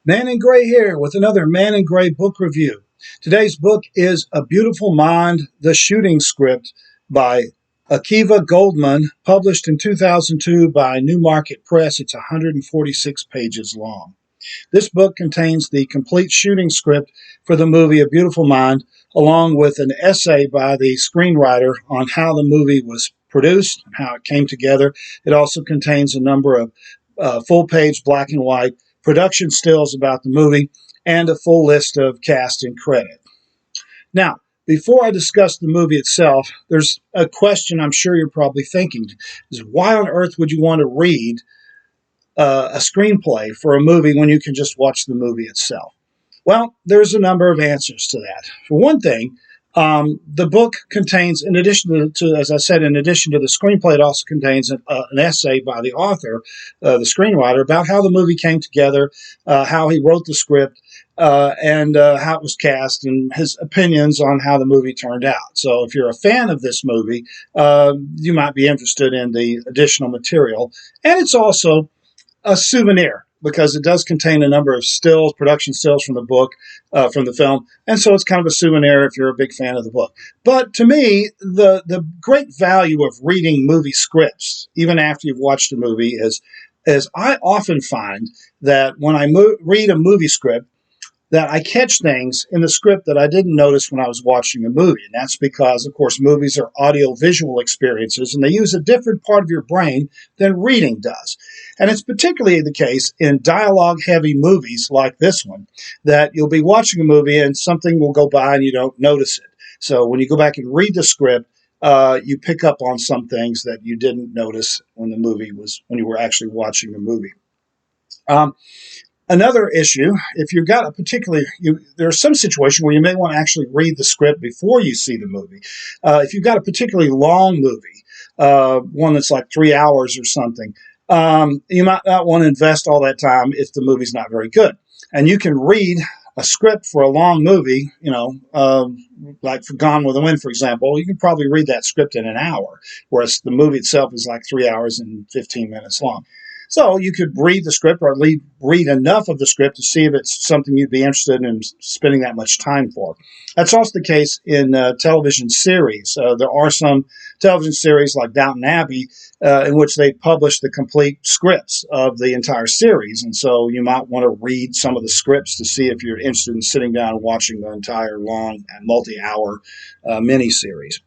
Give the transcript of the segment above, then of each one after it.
Man in Gray here with another Man in Gray book review. Today's book is A Beautiful Mind, the Shooting Script by Akiva Goldman, published in 2002 by Newmarket Press. It's 146 pages long. This book contains the complete shooting script for the movie A Beautiful Mind, along with an essay by the screenwriter on how the movie was produced and how it came together. It also contains a number of full-page black and white production stills about the movie and a full list of cast and credit. Now, before I discuss the movie itself, there's a question I'm sure you're probably thinking, is why on earth would you want to read a screenplay for a movie when you can just watch the movie itself? Well, there's a number of answers to that. For one thing, the book contains, in addition to, as I said, in addition to the screenplay, it also contains an essay by the author, the screenwriter, about how the movie came together, how he wrote the script, and how it was cast, and his opinions on how the movie turned out. So if you're a fan of this movie, you might be interested in the additional material. And it's also a souvenir, because it does contain a number of stills, production stills from the book, from the film. And so it's kind of a souvenir if you're a big fan of the book. But to me, the great value of reading movie scripts, even after you've watched a movie, is I often find that when I read a movie script, that I catch things in the script that I didn't notice when I was watching a movie. And that's because, of course, movies are audio-visual experiences, and they use a different part of your brain than reading does. And it's particularly the case in dialogue-heavy movies like this one, that you'll be watching a movie and something will go by and you don't notice it. So when you go back and read the script, you pick up on some things that you didn't notice when you were actually watching the movie. Another issue, if you've got there's some situation where you may want to actually read the script before you see the movie. If you've got a particularly long movie, one that's like 3 hours or something, you might not want to invest all that time if the movie's not very good. And you can read a script for a long movie, like for Gone with the Wind, for example. You can probably read that script in an hour, whereas the movie itself is like 3 hours and 15 minutes long. So you could read the script, or at least read enough of the script to see if it's something you'd be interested in spending that much time for. That's also the case in television series. There are some television series like Downton Abbey in which they publish the complete scripts of the entire series. And so you might want to read some of the scripts to see if you're interested in sitting down and watching the entire long and multi-hour miniseries.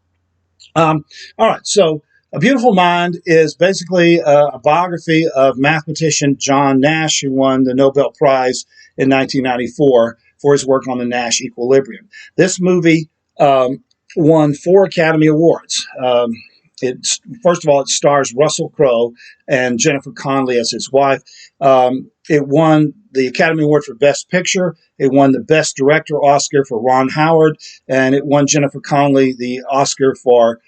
All right, so A Beautiful Mind is basically a biography of mathematician John Nash, who won the Nobel Prize in 1994 for his work on the Nash equilibrium. This movie won 4 Academy Awards. First of all, it stars Russell Crowe and Jennifer Connelly as his wife. It won the Academy Award for Best Picture. It won the Best Director Oscar for Ron Howard, and it won Jennifer Connelly the Oscar for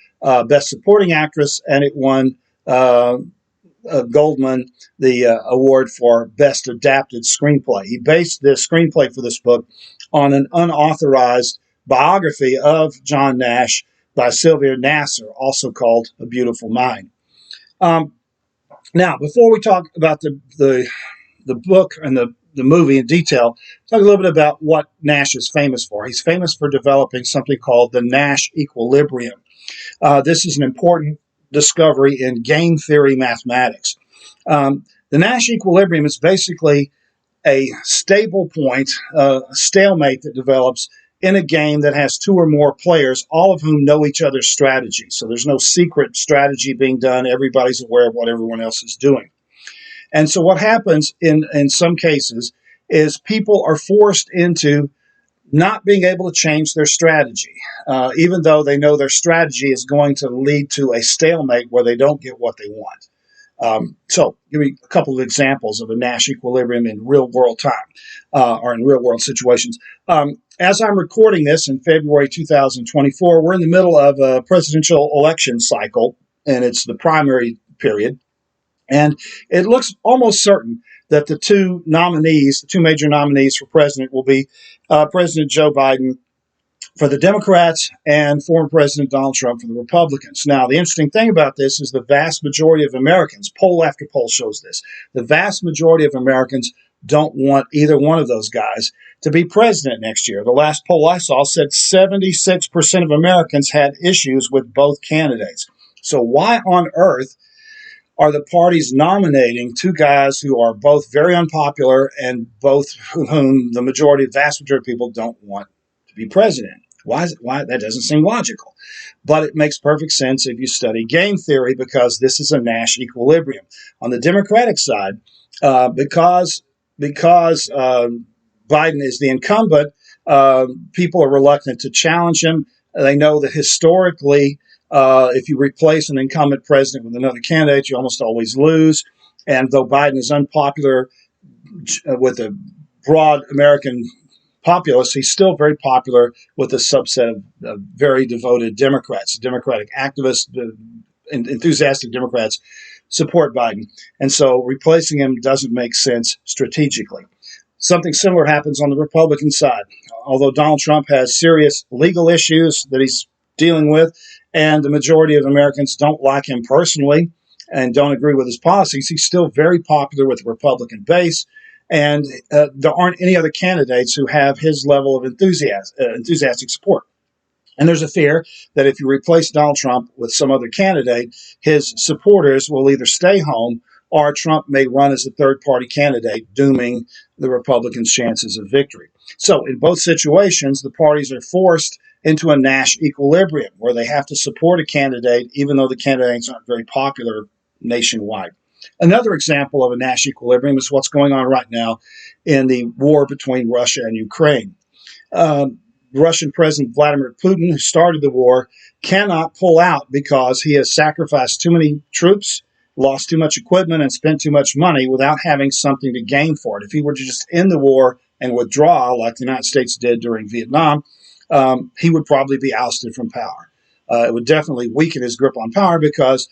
Best Supporting Actress, and it won Goldman the award for Best Adapted Screenplay. He based the screenplay for this book on an unauthorized biography of John Nash by Sylvia Nasser, also called A Beautiful Mind. Now, before we talk about the book and the movie in detail, talk a little bit about what Nash is famous for. He's famous for developing something called the Nash equilibrium. This is an important discovery in game theory mathematics. The Nash equilibrium is basically a stable point, a stalemate that develops in a game that has 2 or more players, all of whom know each other's strategy. So there's no secret strategy being done. Everybody's aware of what everyone else is doing. And so what happens in some cases is people are forced into not being able to change their strategy, even though they know their strategy is going to lead to a stalemate where they don't get what they want. So give me a couple of examples of a Nash equilibrium in real-world time, or in real-world situations. As I'm recording this in February 2024, we're in the middle of a presidential election cycle, and it's the primary period. And it looks almost certain that the two major nominees for president will be President Joe Biden for the Democrats and former President Donald Trump for the Republicans. Now, the interesting thing about this is the vast majority of Americans, poll after poll shows this, the vast majority of Americans don't want either one of those guys to be president next year. The last poll I saw said 76% of Americans had issues with both candidates. So why on earth are the parties nominating two guys who are both very unpopular and both whom the vast majority of people don't want to be president? Why that doesn't seem logical, but it makes perfect sense if you study game theory, because this is a Nash equilibrium. On the Democratic side, because Biden is the incumbent, people are reluctant to challenge him. They know that historically, if you replace an incumbent president with another candidate, you almost always lose. And though Biden is unpopular with a broad American populace, he's still very popular with a subset of very devoted Democrats. Democratic activists, enthusiastic Democrats support Biden. And so replacing him doesn't make sense strategically. Something similar happens on the Republican side. Although Donald Trump has serious legal issues that he's dealing with, and the majority of Americans don't like him personally and don't agree with his policies, he's still very popular with the Republican base. And there aren't any other candidates who have his level of enthusiastic support. And there's a fear that if you replace Donald Trump with some other candidate, his supporters will either stay home or Trump may run as a third-party candidate, dooming the Republicans' chances of victory. So in both situations, the parties are forced into a Nash equilibrium where they have to support a candidate even though the candidates aren't very popular nationwide. Another example of a Nash equilibrium is what's going on right now in the war between Russia and Ukraine. Russian President Vladimir Putin, who started the war, cannot pull out because he has sacrificed too many troops, lost too much equipment, and spent too much money without having something to gain for it. If he were to just end the war and withdraw, like the United States did during Vietnam, he would probably be ousted from power. It would definitely weaken his grip on power because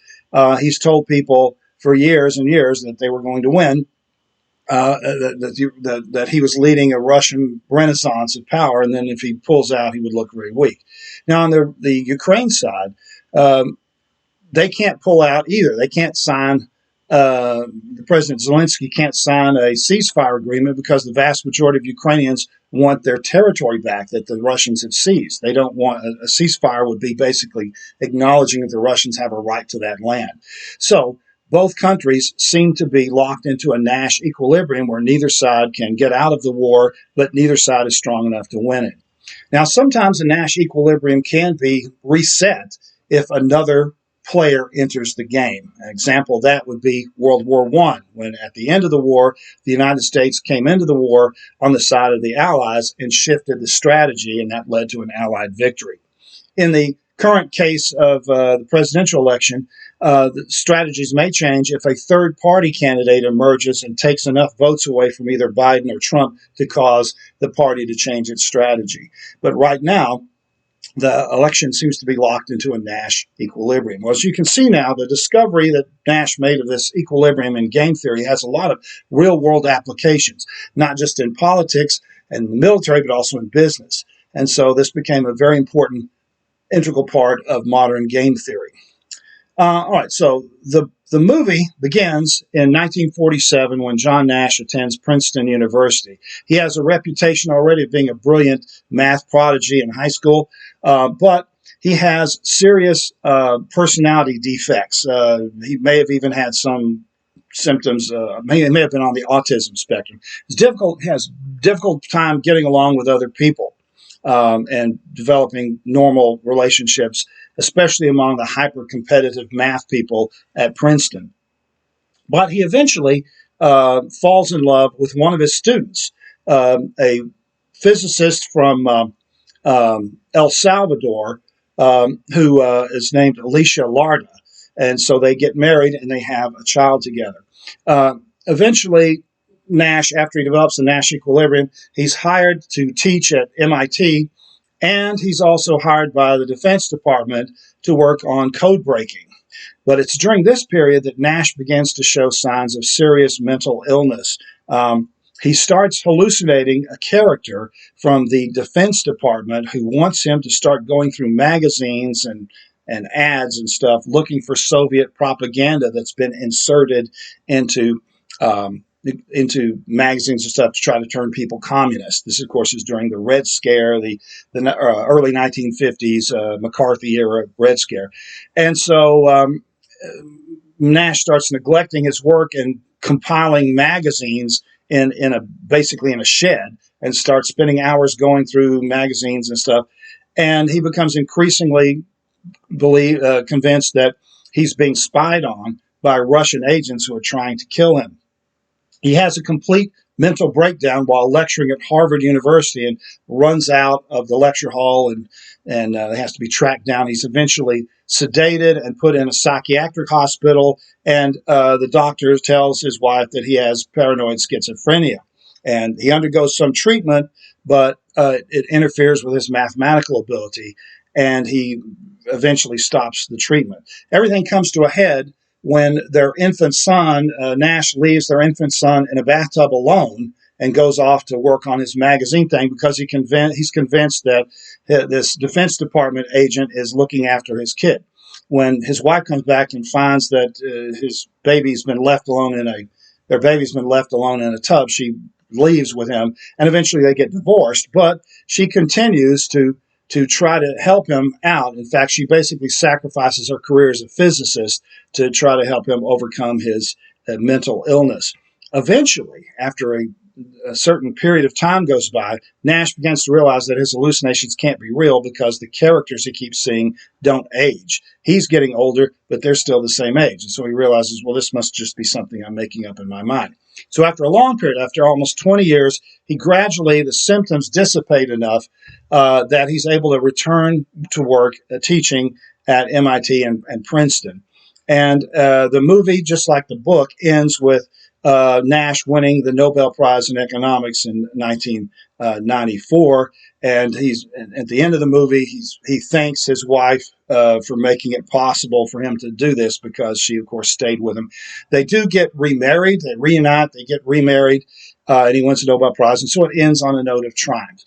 he's told people for years and years that they were going to win, that he was leading a Russian renaissance of power, and then if he pulls out, he would look very weak. Now, on the Ukraine side, they can't pull out either. They can't sign, President Zelensky can't sign a ceasefire agreement because the vast majority of Ukrainians want their territory back that the Russians have seized. They don't want a ceasefire would be basically acknowledging that the Russians have a right to that land. So both countries seem to be locked into a Nash equilibrium where neither side can get out of the war, but neither side is strong enough to win it. Now, sometimes a Nash equilibrium can be reset if another player enters the game. An example of that would be World War I, when at the end of the war, the United States came into the war on the side of the Allies and shifted the strategy, and that led to an Allied victory. In the current case of the presidential election, the strategies may change if a third-party candidate emerges and takes enough votes away from either Biden or Trump to cause the party to change its strategy. But right now, the election seems to be locked into a Nash equilibrium. Well, as you can see now, the discovery that Nash made of this equilibrium in game theory has a lot of real-world applications, not just in politics and the military, but also in business. And so this became a very important integral part of modern game theory. All right, so the movie begins in 1947 when John Nash attends Princeton University. He has a reputation already of being a brilliant math prodigy in high school, but he has serious personality defects. He may have even had some symptoms. May have been on the autism spectrum. He has difficult time getting along with other people and developing normal relationships, especially among the hyper-competitive math people at Princeton. But he eventually falls in love with one of his students, a physicist from El Salvador, who is named Alicia Larda. And so they get married and they have a child together. Eventually, Nash, after he develops the Nash equilibrium, he's hired to teach at MIT, and he's also hired by the Defense Department to work on code breaking. But it's during this period that Nash begins to show signs of serious mental illness. He starts hallucinating a character from the Defense Department who wants him to start going through magazines and ads and stuff looking for Soviet propaganda that's been inserted into into magazines and stuff to try to turn people communist. This, of course, is during the Red Scare, the early 1950s McCarthy era Red Scare, and so Nash starts neglecting his work and compiling magazines in a basically in a shed, and starts spending hours going through magazines and stuff. And he becomes increasingly convinced that he's being spied on by Russian agents who are trying to kill him. He has a complete mental breakdown while lecturing at Harvard University and runs out of the lecture hall and has to be tracked down. He's eventually sedated and put in a psychiatric hospital, and the doctor tells his wife that he has paranoid schizophrenia. And he undergoes some treatment, but it interferes with his mathematical ability, and he eventually stops the treatment. Everything comes to a head when their infant son, Nash, leaves their infant son in a bathtub alone and goes off to work on his magazine thing because he's convinced that this Defense Department agent is looking after his kid. When his wife comes back and finds that their baby's been left alone in a tub, she leaves with him, and eventually they get divorced. But she continues to try to help him out. In fact, she basically sacrifices her career as a physicist to try to help him overcome his mental illness. Eventually, after a certain period of time goes by, Nash begins to realize that his hallucinations can't be real because the characters he keeps seeing don't age. He's getting older, but they're still the same age. And so he realizes, well, this must just be something I'm making up in my mind. So after a long period, after almost 20 years, the symptoms dissipate enough that he's able to return to work teaching at MIT and Princeton. And the movie, just like the book, ends with Nash winning the Nobel Prize in Economics in 1994. And at the end of the movie, he thanks his wife for making it possible for him to do this, because she, of course, stayed with him. They do get remarried. They reunite. They get remarried, and he wins the Nobel Prize. And so it ends on a note of triumph.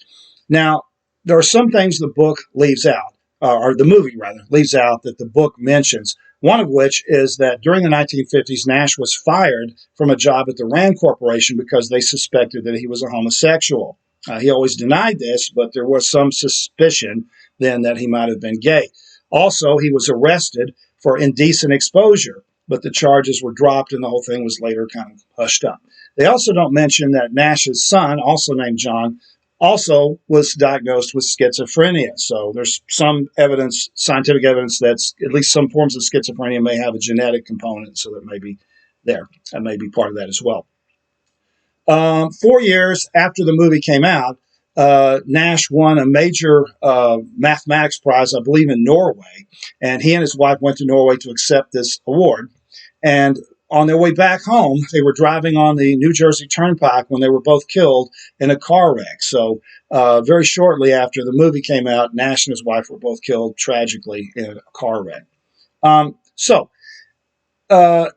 Now, there are some things the book leaves out, or the movie, rather, leaves out that the book mentions. One of which is that during the 1950s, Nash was fired from a job at the Rand Corporation because they suspected that he was a homosexual. He always denied this, but there was some suspicion then that he might have been gay. Also, he was arrested for indecent exposure, but the charges were dropped and the whole thing was later kind of hushed up. They also don't mention that Nash's son, also named John, also was diagnosed with schizophrenia. So there's some evidence, scientific evidence, that at least some forms of schizophrenia may have a genetic component, so that may be there. That may be part of that as well. 4 years after the movie came out, Nash won a major mathematics prize, I believe, in Norway. And he and his wife went to Norway to accept this award. And on their way back home, they were driving on the New Jersey Turnpike when they were both killed in a car wreck. So very shortly after the movie came out, Nash and his wife were both killed tragically in a car wreck.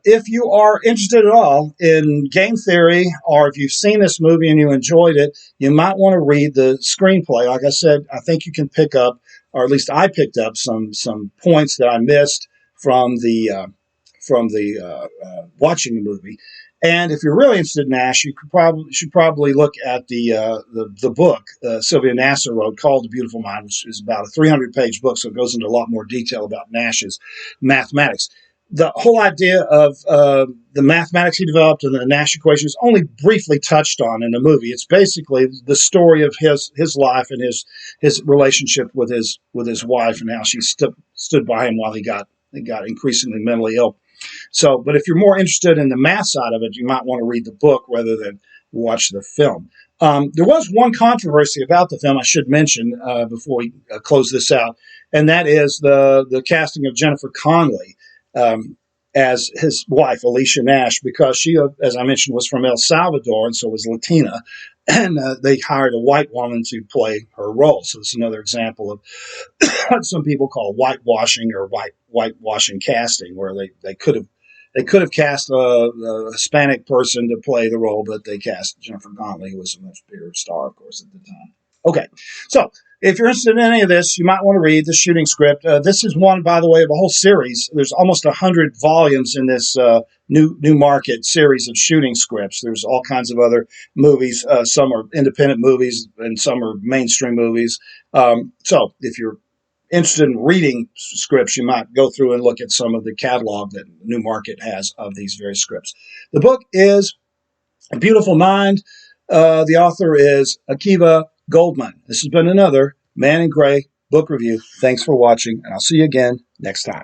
If you are interested at all in game theory, or if you've seen this movie and you enjoyed it, you might want to read the screenplay. Like I said, I think you can pick up, or at least I picked up some points that I missed from the watching the movie. And if you're really interested in Nash, you should probably look at the book Sylvia Nasser wrote, called The Beautiful Mind, which is about a 300-page book, so it goes into a lot more detail about Nash's mathematics. The whole idea of the mathematics he developed and the Nash equation is only briefly touched on in the movie. It's basically the story of his life and his relationship with his wife, and how she stood by him while he got increasingly mentally ill. So, but if you're more interested in the math side of it, you might want to read the book rather than watch the film. There was one controversy about the film I should mention before we close this out, and that is the casting of Jennifer Connelly as his wife, Alicia Nash, because she, as I mentioned, was from El Salvador, and so was Latina, and they hired a white woman to play her role. So it's another example of what some people call whitewashing, or whitewashing casting, where they could have cast a Hispanic person to play the role, but they cast Jennifer Connelly, who was a much bigger star, of course, at the time. Okay, so if you're interested in any of this, you might want to read the shooting script. This is one, by the way, of a whole series. There's almost 100 volumes in this new market series of shooting scripts. There's all kinds of other movies. Some are independent movies and some are mainstream movies. So if you're interested in reading scripts, you might go through and look at some of the catalog that New Market has of these various scripts. The book is A Beautiful Mind. The author is Akiva Goldman. This has been another Man in Gray book review. Thanks for watching, and I'll see you again next time.